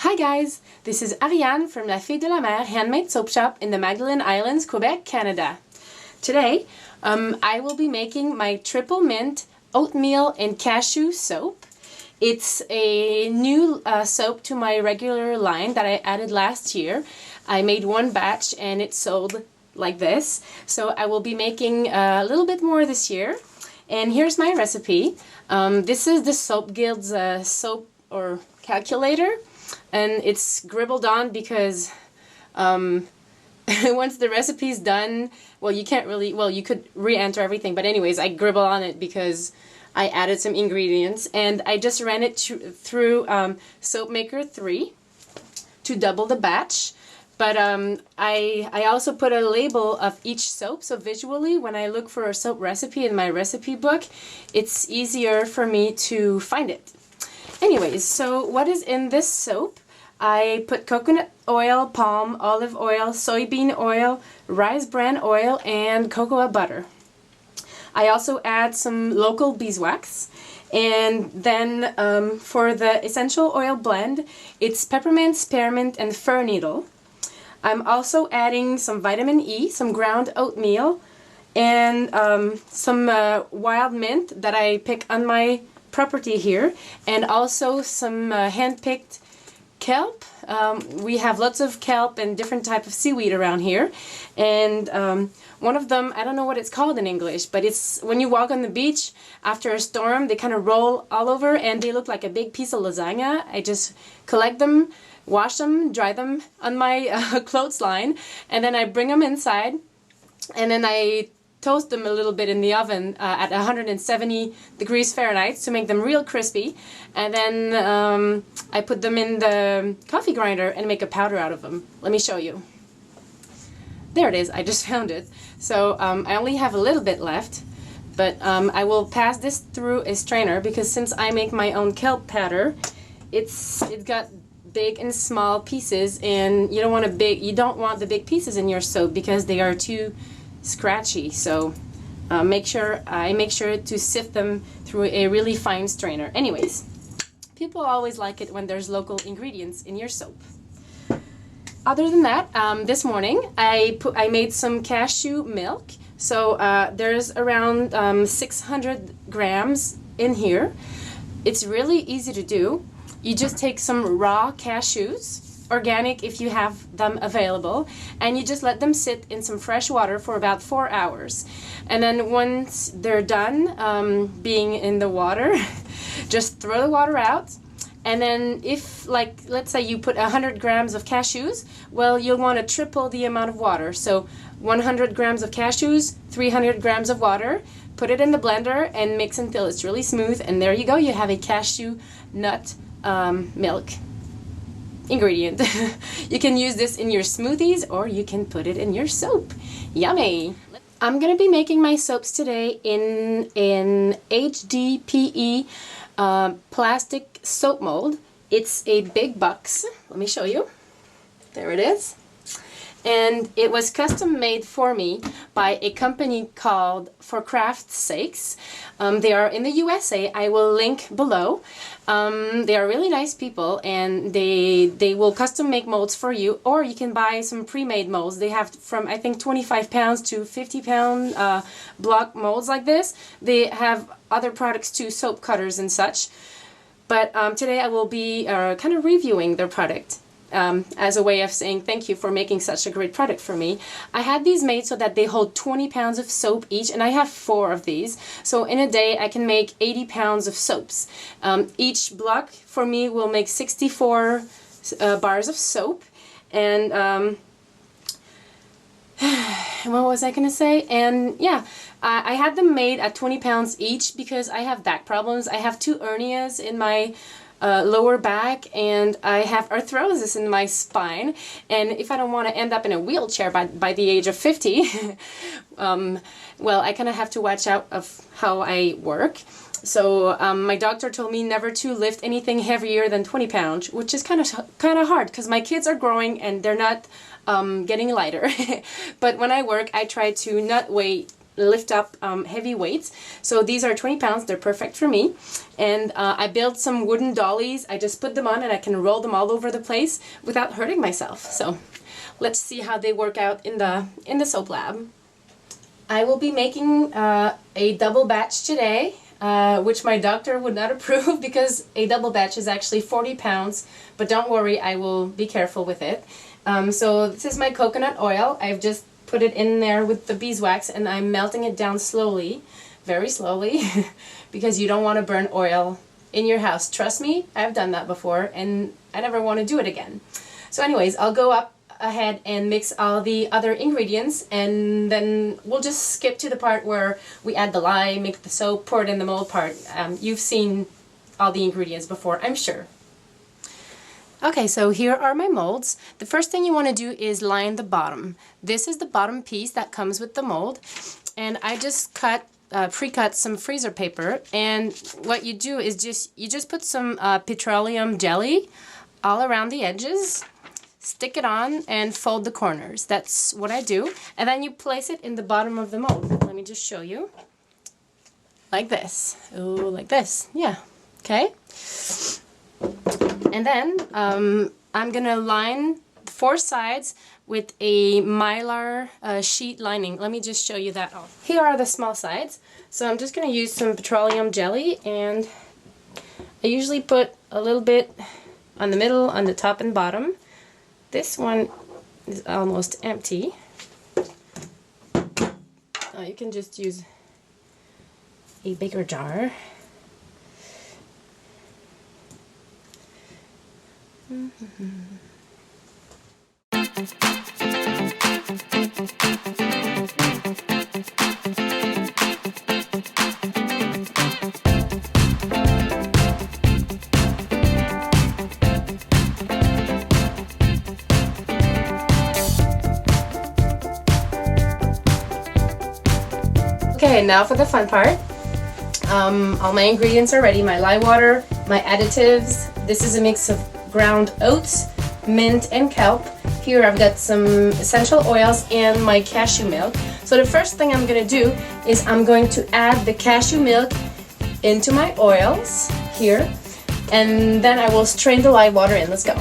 Hi guys, this is Ariane from La Fille de la Mer Handmade Soap Shop in the Magdalen Islands, Quebec, Canada. Today, I will be making my triple mint oatmeal and cashew soap. It's a new soap to my regular line that I added last year. I made one batch and it sold like this. So I will be making a little bit more this year. And here's my recipe. This is the Soap Guild's soap or calculator. And it's scribbled on because once the recipe's done, well, you can't really, well, you could re-enter everything, but anyways, I scribble on it because I added some ingredients, and I just ran it through Soap Maker 3 to double the batch. But I also put a label of each soap, so visually when I look for a soap recipe in my recipe book, it's easier for me to find it. Anyways, so what is in this soap? I put coconut oil, palm, olive oil, soybean oil, rice bran oil, and cocoa butter. I also add some local beeswax. And then for the essential oil blend, it's peppermint, spearmint, and fir needle. I'm also adding some vitamin E, some ground oatmeal, and some wild mint that I pick on my property here, and also some hand-picked kelp. We have lots of kelp and different type of seaweed around here, and one of them, I don't know what it's called in English, but it's when you walk on the beach after a storm, they kind of roll all over and they look like a big piece of lasagna. I just collect them, wash them, dry them on my clothesline, and then I bring them inside, and then I toast them a little bit in the oven at 170 degrees Fahrenheit to make them real crispy, and then I put them in the coffee grinder and make a powder out of them. Let me show you. There it is, I just found it. So I only have a little bit left, but I will pass this through a strainer because since I make my own kelp powder, it's got big and small pieces, and you don't want the big pieces in your soap because they are too scratchy. So I make sure to sift them through a really fine strainer. Anyways, people always like it when there's local ingredients in your soap. Other than that, this morning I made some cashew milk. So there's around 600 grams in here. It's really easy to do. You just take some raw cashews, organic if you have them available, and you just let them sit in some fresh water for about 4 hours. And then once they're done being in the water, just throw the water out. And then if, like, let's say you put 100 grams of cashews, well, you'll want to triple the amount of water. So 100 grams of cashews, 300 grams of water, put it in the blender and mix until it's really smooth, and there you go, you have a cashew nut milk ingredient. You can use this in your smoothies or you can put it in your soap. Yummy! I'm gonna be making my soaps today in an Hdpe plastic soap mold. It's a big box. Let me show you. There it is. And it was custom made for me by a company called For Craft's Sakes. They are in the USA. I will link below. They are really nice people, and they will custom make molds for you, or you can buy some pre-made molds. They have from, I think, 25 pounds to 50 pound block molds like this. They have other products too, soap cutters and such. But today I will be kind of reviewing their product. As a way of saying thank you for making such a great product for me. I had these made so that they hold 20 pounds of soap each, and I have 4 of these. So in a day I can make 80 pounds of soaps. Each block for me will make 64 bars of soap. And what was I gonna say? And yeah, I had them made at 20 pounds each because I have back problems. I have 2 hernias in my lower back, and I have arthrosis in my spine, and if I don't want to end up in a wheelchair by the age of 50, well, I kind of have to watch out of how I work. So my doctor told me never to lift anything heavier than 20 pounds, which is kind of hard because my kids are growing and they're not getting lighter. But when I work, I try to not weigh lift up heavy weights. So these are 20 pounds. They're perfect for me. And I built some wooden dollies. I just put them on and I can roll them all over the place without hurting myself. So let's see how they work out in the soap lab. I will be making a double batch today, which my doctor would not approve because a double batch is actually 40 pounds. But don't worry, I will be careful with it. So this is my coconut oil. I've just put it in there with the beeswax and I'm melting it down slowly, very slowly, because you don't want to burn oil in your house. Trust me, I've done that before and I never want to do it again. So anyways, I'll go up ahead and mix all the other ingredients, and then we'll just skip to the part where we add the lye, make the soap, pour it in the mold part. You've seen all the ingredients before, I'm sure. Okay, so here are my molds. The first thing you want to do is line the bottom. This is the bottom piece that comes with the mold, and I just pre-cut some freezer paper, and what you do is you just put some petroleum jelly all around the edges, stick it on, and fold the corners. That's what I do, and then you place it in the bottom of the mold. Let me just show you. Like this. Oh, like this. Yeah. Okay. And then I'm gonna line 4 sides with a mylar sheet lining. Let me just show you that off. Here are the small sides. So I'm just gonna use some petroleum jelly, and I usually put a little bit on the middle, on the top and bottom. This one is almost empty. You can just use a bigger jar. Okay, now for the fun part. All my ingredients are ready. My lye water, my additives. This is a mix of ground oats, mint, and kelp. Here I've got some essential oils and my cashew milk. So the first thing I'm going to do is I'm going to add the cashew milk into my oils here, and then I will strain the lye water in. Let's go.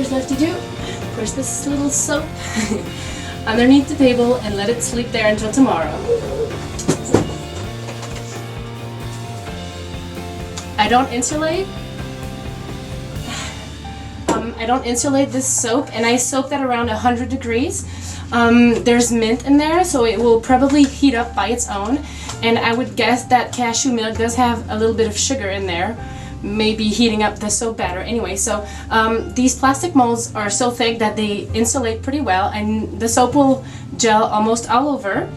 there's left to do. Push this little soap underneath the table and let it sleep there until tomorrow. I don't insulate. I don't insulate this soap, and I soaked at around 100 degrees. There's mint in there, so it will probably heat up by its own. And I would guess that cashew milk does have a little bit of sugar in there, maybe heating up the soap batter. Anyway, so these plastic molds are so thick that they insulate pretty well, and the soap will gel almost all over.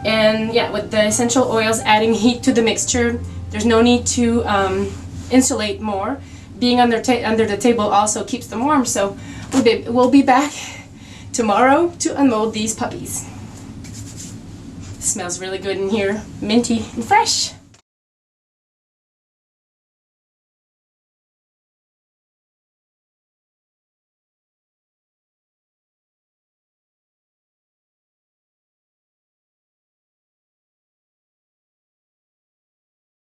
And yeah, with the essential oils adding heat to the mixture, there's no need to insulate more. Being under the table also keeps them warm, so we'll be back tomorrow to unmold these puppies. Smells really good in here, minty and fresh.